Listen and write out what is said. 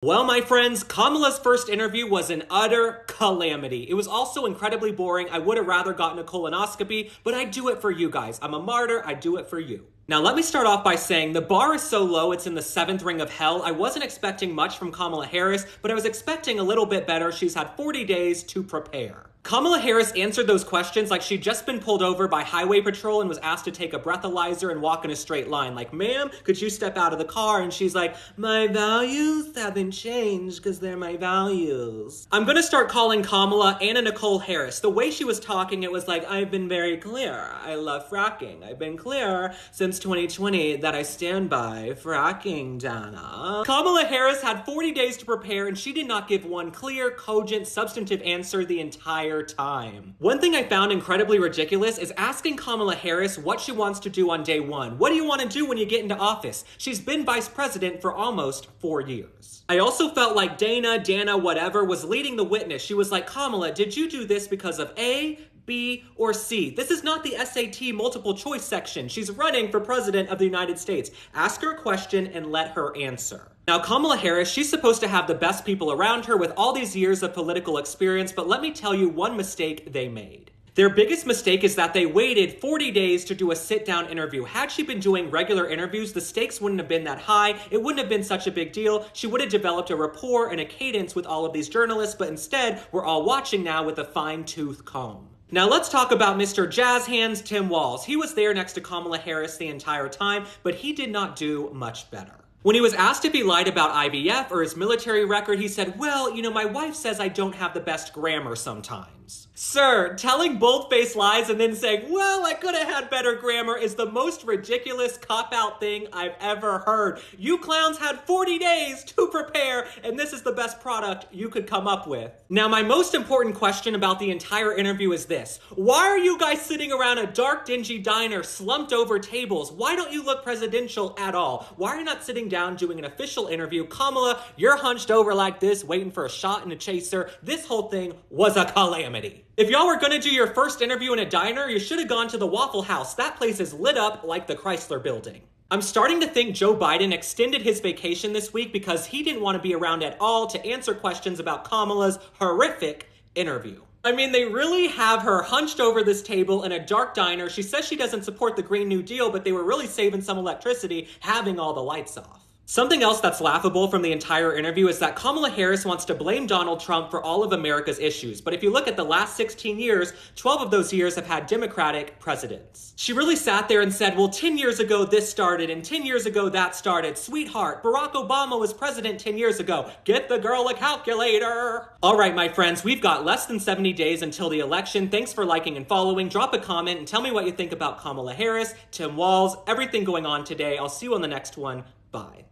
Well, my friends, Kamala's first interview was an utter calamity. It was also incredibly boring. I would have rather gotten a colonoscopy, but I do it for you guys. I'm a martyr. I do it for you. Now, let me start off by saying the bar is so low, it's in the 7th ring of hell. I wasn't expecting much from Kamala Harris, but I was expecting a little bit better. She's had 40 days to prepare. Kamala Harris answered those questions like she'd just been pulled over by highway patrol and was asked to take a breathalyzer and walk in a straight line. Like, ma'am, could you step out of the car? And she's like, my values haven't changed because they're my values. I'm gonna start calling Kamala Anna Nicole Harris. The way she was talking, it was like, I've been very clear. I love fracking. I've been clear since 2020 that I stand by fracking, Dana. Kamala Harris had 40 days to prepare and she did not give one clear, cogent, substantive answer the entire time. One thing I found incredibly ridiculous is asking Kamala Harris what she wants to do on day one. What do you want to do when you get into office? She's been vice president for almost 4 years. I also felt like Dana, whatever, was leading the witness. She was like, Kamala, did you do this because of A, B, or C? This is not the SAT multiple choice section. She's running for president of the United States. Ask her a question and let her answer. Now, Kamala Harris, she's supposed to have the best people around her with all these years of political experience, but let me tell you one mistake they made. Their biggest mistake is that they waited 40 days to do a sit-down interview. Had she been doing regular interviews, the stakes wouldn't have been that high. It wouldn't have been such a big deal. She would have developed a rapport and a cadence with all of these journalists, but instead, we're all watching now with a fine-tooth comb. Now let's talk about Mr. Jazz Hands Tim Walz. He was there next to Kamala Harris the entire time, but he did not do much better. When he was asked if he lied about IVF or his military record, he said, well, my wife says I don't have the best grammar sometimes. Sir, telling bold-faced lies and then saying, well, I could have had better grammar is the most ridiculous cop-out thing I've ever heard. You clowns had 40 days to prepare, and this is the best product you could come up with. Now, my most important question about the entire interview is this. Why are you guys sitting around a dark, dingy diner slumped over tables? Why don't you look presidential at all? Why are you not sitting down doing an official interview? Kamala, you're hunched over like this, waiting for a shot and a chaser. This whole thing was a calamity. If y'all were gonna do your first interview in a diner, you should have gone to the Waffle House. That place is lit up like the Chrysler Building. I'm starting to think Joe Biden extended his vacation this week because he didn't want to be around at all to answer questions about Kamala's horrific interview. I mean, they really have her hunched over this table in a dark diner. She says she doesn't support the Green New Deal, but they were really saving some electricity having all the lights off. Something else that's laughable from the entire interview is that Kamala Harris wants to blame Donald Trump for all of America's issues. But if you look at the last 16 years, 12 of those years have had Democratic presidents. She really sat there and said, well, 10 years ago this started, and 10 years ago that started. Sweetheart, Barack Obama was president 10 years ago. Get the girl a calculator. All right, my friends, we've got less than 70 days until the election. Thanks for liking and following. Drop a comment and tell me what you think about Kamala Harris, Tim Walz, everything going on today. I'll see you on the next one. Bye.